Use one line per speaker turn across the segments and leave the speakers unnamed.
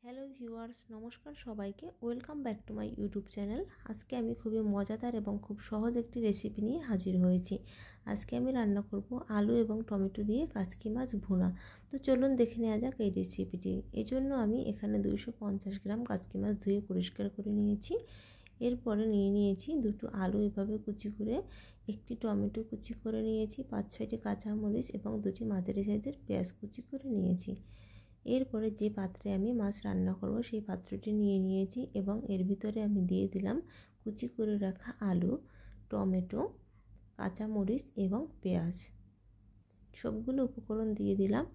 Hello viewers, নমস্কার সবাইকে। Welcome back to my YouTube channel. আজকে আমি খুবই মজাদার এবং খুব সহজ একটি রেসিপি নিয়ে হাজির হয়েছি। আজকে আমি রান্না করব আলু এবং টমেটো দিয়ে কাচকি মাছ ভুনা। তো চলুন দেখে নেওয়া যাক এই রেসিপিটি। এজন্য আমি এখানে 250 গ্রাম কাচকি মাছ ধুয়ে পরিষ্কার করে নিয়েছি। এরপরে নিয়ে নিয়েছি দুটো আলু এভাবে কুচি করে, একটি টমেটো কুচি করে নিয়েছি, 5-6টি কাঁচামরিচ এবং দুটি মাঝারি সাইজের পেঁয়াজ কুচি করে নিয়েছি। এরপরে যে পাত্রে আমি মাছ রান্না করব সেই পাত্রটি নিয়ে নিয়েছি এবং এর ভিতরে আমি দিয়ে দিলাম কুচি করে রাখা আলু, টমেটো, কাঁচামরিচ এবং পেঁয়াজ। সবগুলো উপকরণ দিয়ে দিলাম।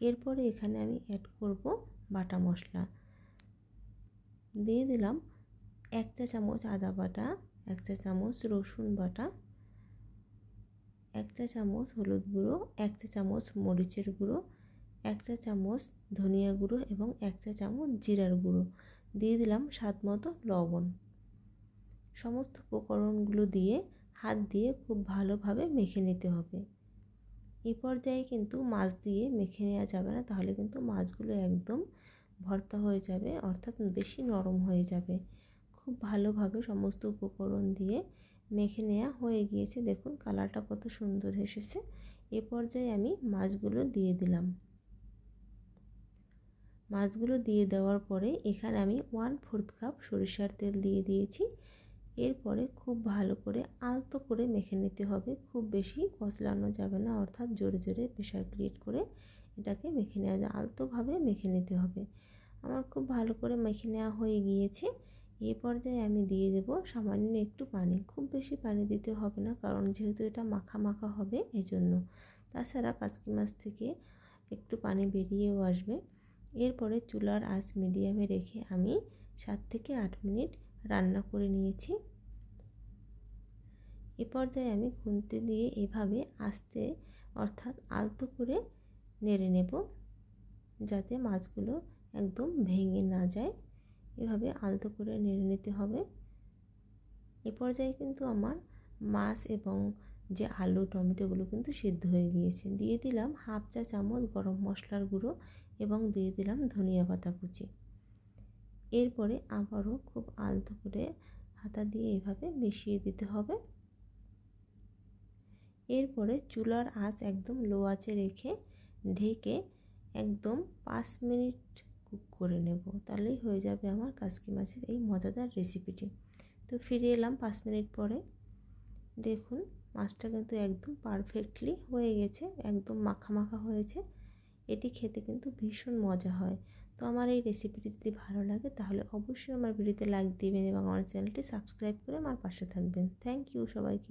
এরপরে এখানে আমি অ্যাড করব বাটা মশলা। দিয়ে দিলাম 1 চা চামচ আদা বাটা, 1 চা চামচ রসুন বাটা, 1 চা চামচ হলুদ গুঁড়ো, 1 চা চামচ মরিচের গুঁড়ো, 1 চা চামচ ধনিয়া গুঁড়ো এবং 1 চা চামচ জিরার গুঁড়ো। দিয়ে দিলাম স্বাদ মতো লবণ। সমস্ত উপকরণগুলো দিয়ে হাত দিয়ে খুব ভালোভাবে মেখে নিতে হবে। এই পর্যায়ে কিন্তু মাছ দিয়ে মেখে নেওয়া যাবে না, তাহলে কিন্তু মাছগুলো একদম ভর্তা হয়ে যাবে, অর্থাৎ বেশি নরম হয়ে যাবে। খুব ভালোভাবে সমস্ত উপকরণ দিয়ে মেখে নেওয়া হয়ে গিয়েছে। দেখুন কালারটা কত সুন্দর এসেছে। এ পর্যায়ে আমি মাছগুলো দিয়ে দিলাম। মাছগুলো দিয়ে দেওয়ার পরে এখানে আমি 1/4 কাপ সরিষার তেল দিয়ে দিয়েছি। এরপরে খুব ভালো করে আলতো করে মেখে নিতে হবে। খুব বেশি কষলানো যাবে না, অর্থাৎ জোরে জোরে প্রেশার ক্রিয়েট করে এটাকে মেখে নেওয়া যায়, আলতোভাবে মেখে নিতে হবে। আমার খুব ভালো করে মেখে নেওয়া হয়ে গিয়েছে। এই পর্যায়ে আমি দিয়ে দেব সামান্য একটু পানি। খুব বেশি পানি দিতে হবে না, কারণ যেহেতু এটা মাখা মাখা হবে এজন্য। তাছাড়া কাচকি মাছ থেকে একটু পানি বেরিয়েও আসবে। এরপরে চুলার আঁচ মিডিয়ামে রেখে আমি 7 থেকে 8 মিনিট রান্না করে নিয়েছি। এ পর্যায়ে আমি খুন্তি দিয়ে এভাবে আস্তে অর্থাৎ আলতো করে নেড়ে নেব, যাতে মাছগুলো একদম ভেঙে না যায়। এভাবে আলতো করে নেড়ে নিতে হবে। এ পর্যায়ে কিন্তু আমার মাছ এবং যে আলু টমেটোগুলো কিন্তু সিদ্ধ হয়ে গিয়েছে। দিয়ে দিলাম 1/2 চা চামচ গরম মশলার গুঁড়ো এবং দিয়ে দিলাম ধনিয়া পাতা কুচি। এরপরে আবারও খুব আলতো করে হাতা দিয়ে এভাবে মিশিয়ে দিতে হবে। এরপরে চুলার আঁচ একদম লো আঁচে রেখে ঢেকে একদম 5 মিনিট কুক করে নেব। তাহলেই হয়ে যাবে আমার কাচকি মাছের এই মজাদার রেসিপিটি। তো ফিরে এলাম 5 মিনিট পরে। দেখুন মাছটা কিন্তু একদম পারফেক্টলি হয়ে গেছে, একদম মাখা মাখা হয়েছে। এটি খেতে কিন্তু ভীষণ মজা হয়। তো আমার এই রেসিপিটি যদি ভালো লাগে তাহলে অবশ্যই আমার ভিডিওতে লাইক দিবেন এবং আমার চ্যানেলটি সাবস্ক্রাইব করে আমার পাশে থাকবেন। থ্যাংক ইউ সবাইকে।